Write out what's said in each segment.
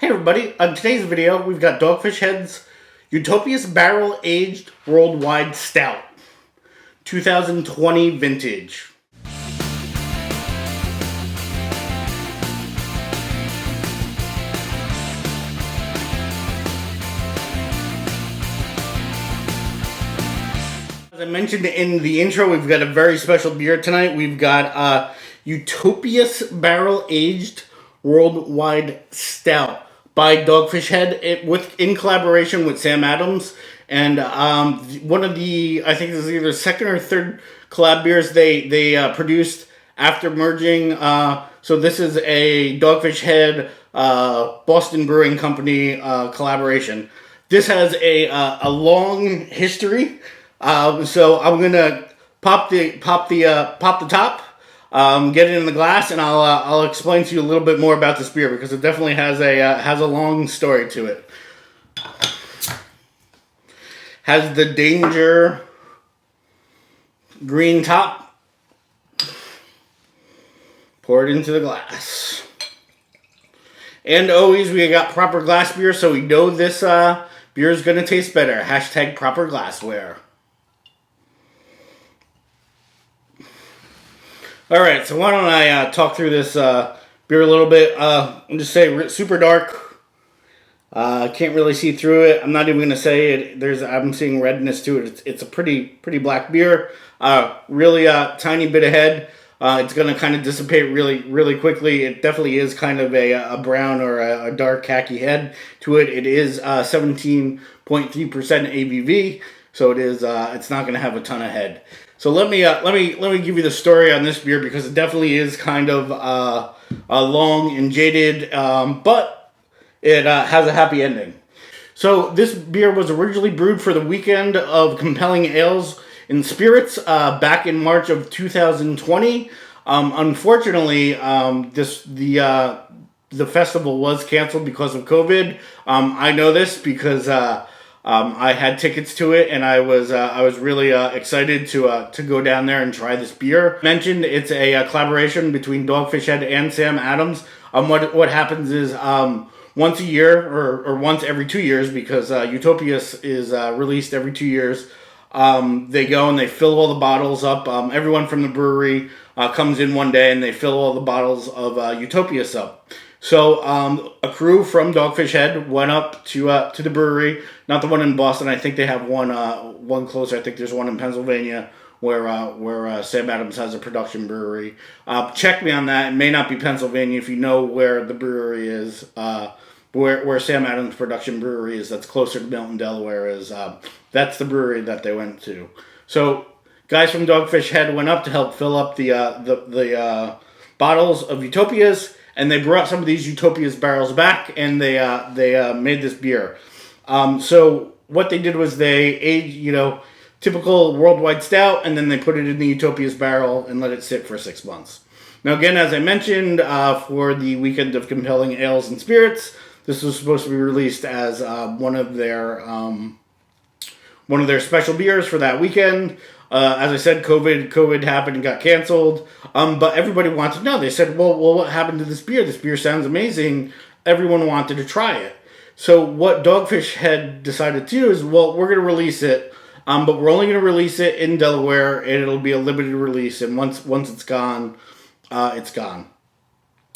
Hey everybody, on today's video we've got Dogfish Head's Utopias Barrel Aged Worldwide Stout 2020 vintage. As I mentioned in the intro, we've got a very special beer tonight. We've got Utopias Barrel Aged Worldwide Stout by Dogfish Head, in collaboration with Sam Adams. And one of the, I think this is either second or third collab beers they produced after merging. So this is a Dogfish Head Boston Brewing Company collaboration. This has a long history. So I'm gonna pop the top, get it in the glass, and I'll explain to you a little bit more about this beer because it definitely has a long story to it. Has the Danger green top. Pour it into the glass. And always we got proper glass beer, so we know this beer is gonna taste better. Hashtag proper glassware. Alright, so why don't I talk through this beer a little bit. I'm just saying, super dark. Can't really see through it. I'm not even going to say it. I'm seeing redness to it. It's a pretty black beer. Really tiny bit of head. It's going to kind of dissipate really quickly. It definitely is kind of a brown or a dark khaki head to it. It is 17.3% ABV, so it is. It's not going to have a ton of head. So let me give you the story on this beer because it definitely is kind of long and jaded, but it has a happy ending. So this beer was originally brewed for the weekend of Compelling Ales and Spirits back in March of 2020. Unfortunately, the festival was canceled because of COVID. I know this because I had tickets to it, and I was really excited to go down there and try this beer. Mentioned it's a collaboration between Dogfish Head and Sam Adams. What happens is once a year or once every 2 years, because Utopias is released every 2 years. They go and they fill all the bottles up. Everyone from the brewery comes in one day and they fill all the bottles of Utopias up. So a crew from Dogfish Head went up to the brewery, not the one in Boston. I think they have one closer. I think there's one in Pennsylvania where Sam Adams has a production brewery. Check me on that. It may not be Pennsylvania. If you know where the brewery is, where Sam Adams production brewery is, that's closer to Milton, Delaware. That's the brewery that they went to. So guys from Dogfish Head went up to help fill up the bottles of Utopias. And they brought some of these Utopias barrels back, and they made this beer. So what they did was they aged, typical worldwide stout, and then they put it in the Utopias barrel and let it sit for 6 months. Now, again, as I mentioned, for the weekend of Compelling Ales and Spirits, this was supposed to be released as one of their special beers for that weekend. As I said, COVID happened and got canceled. But everybody wanted to know. They said, well, what happened to this beer? This beer sounds amazing. Everyone wanted to try it. So what Dogfish Head decided to do is, well, we're going to release it. But we're only going to release it in Delaware, and it'll be a limited release. And once it's gone, it's gone.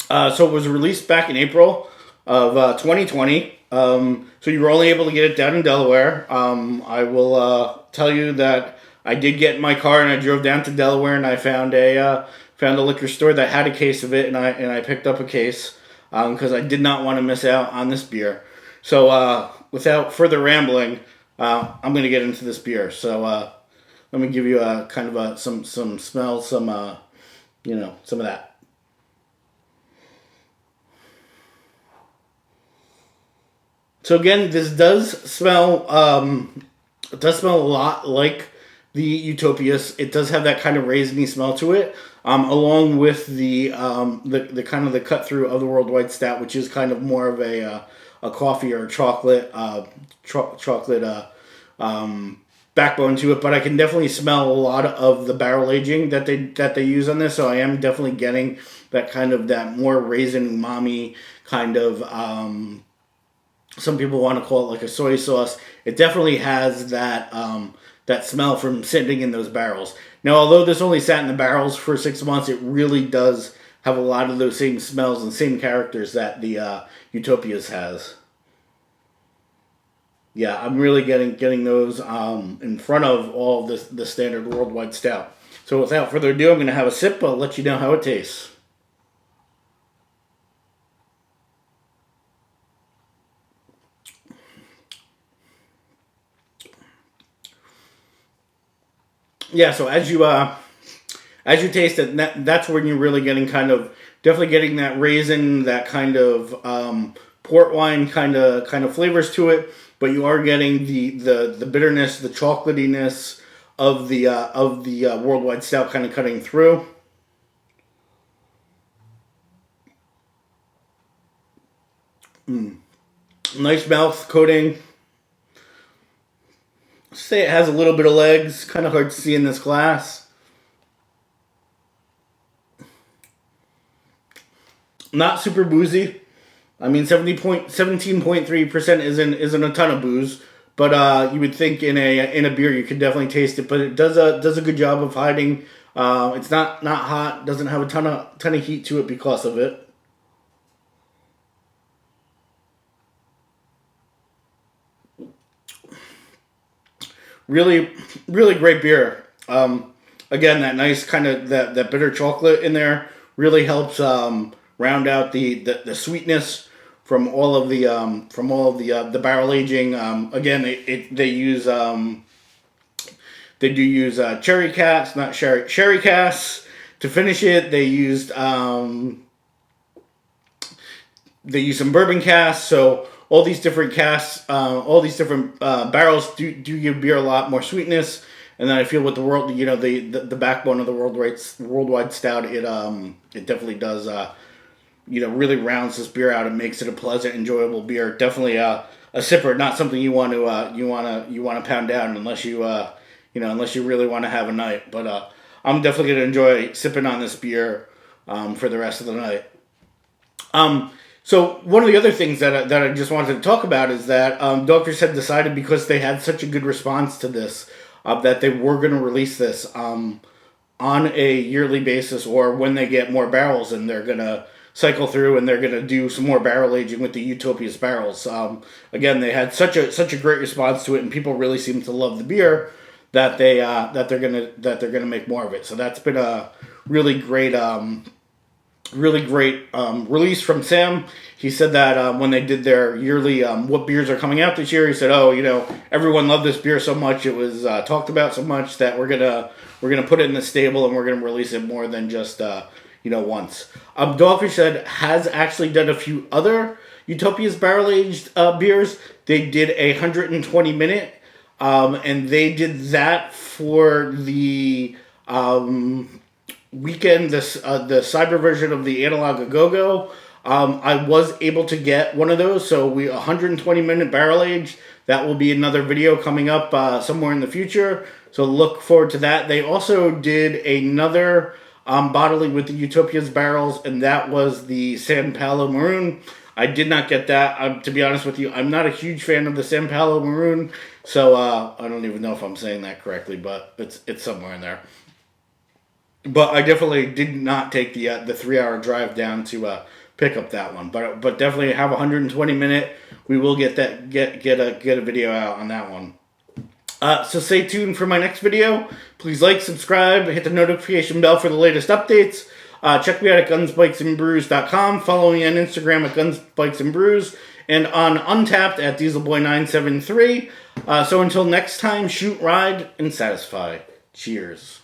So it was released back in April of 2020. So you were only able to get it down in Delaware. I will tell you that I did get in my car and I drove down to Delaware and I found a liquor store that had a case of it, and I picked up a case because I did not want to miss out on this beer. So without further rambling, I'm going to get into this beer. So let me give you a kind of some smell, some of that. So again, this does smell. It does smell a lot like the Utopias. It does have that kind of raisiny smell to it, along with the kind of the cut through of the worldwide stout, which is kind of more of a coffee or chocolate backbone to it. But I can definitely smell a lot of the barrel aging that they use on this. So I am definitely getting that kind of that more raisin umami kind of Some people want to call it like a soy sauce. It definitely has that that smell from sitting in those barrels. Now, although this only sat in the barrels for 6 months, it really does have a lot of those same smells and same characters that the Utopias has. Yeah, I'm really getting those in front of all of the standard worldwide stout. So without further ado, I'm going to have a sip. I'll let you know how it tastes. Yeah, so as you taste it, that's when you're really getting definitely getting that raisin, that kind of port wine kind of flavors to it, but you are getting the bitterness, the chocolatiness of the worldwide stout kind of cutting through. Nice mouth coating. Say it has a little bit of legs. Kind of hard to see in this glass. Not super boozy. I mean, 17.3% isn't a ton of booze, but you would think in a beer you could definitely taste it. But it does a good job of hiding. It's not hot. Doesn't have a ton of heat to it because of it. Really, really great beer. Again, that nice kind of that bitter chocolate in there really helps round out the sweetness from all of the barrel aging. Again, they do use cherry cask, not sherry casks to finish it. They used some bourbon casks. So all these different casks, all these different barrels do give beer a lot more sweetness. And then I feel with the backbone of the worldwide stout, it definitely does really rounds this beer out and makes it a pleasant, enjoyable beer. Definitely a sipper, not something you want to pound down unless you really want to have a night. But I'm definitely gonna enjoy sipping on this beer for the rest of the night. So one of the other things that I just wanted to talk about is that Dogfish Head decided, because they had such a good response to this, that they were going to release this on a yearly basis, or when they get more barrels, and they're going to cycle through and they're going to do some more barrel aging with the Utopias barrels. Again, they had such a great response to it, and people really seem to love the beer that they're gonna make more of it. So that's been a really great. Release from Sam. He said that when they did their yearly what beers are coming out this year, he said, everyone loved this beer so much, it was talked about so much, that we're gonna put it in the stable and we're gonna release it more than just once. Dogfish Head has actually done a few other Utopias barrel aged beers. They did 120 minute, and they did that for the weekend, the cyber version of the Analog A-Go-Go. I was able to get one of those, so 120 minute barrel age. That will be another video coming up somewhere in the future, so look forward to that. They also did another bottling with the Utopias barrels, and that was the San Paulo Maroon. I did not get that. To be honest with you, I'm not a huge fan of the San Paulo Maroon, so I don't even know if I'm saying that correctly, but it's somewhere in there. But I definitely did not take the 3-hour drive down to pick up that one. But definitely have 120 minute. We will get a video out on that one. So stay tuned for my next video. Please like, subscribe, hit the notification bell for the latest updates. Check me out at GunsBikesandBrews.com. Follow me on Instagram at GunsBikesandBrews. And on Untappd at DieselBoy973. So until next time, shoot, ride, and satisfy. Cheers.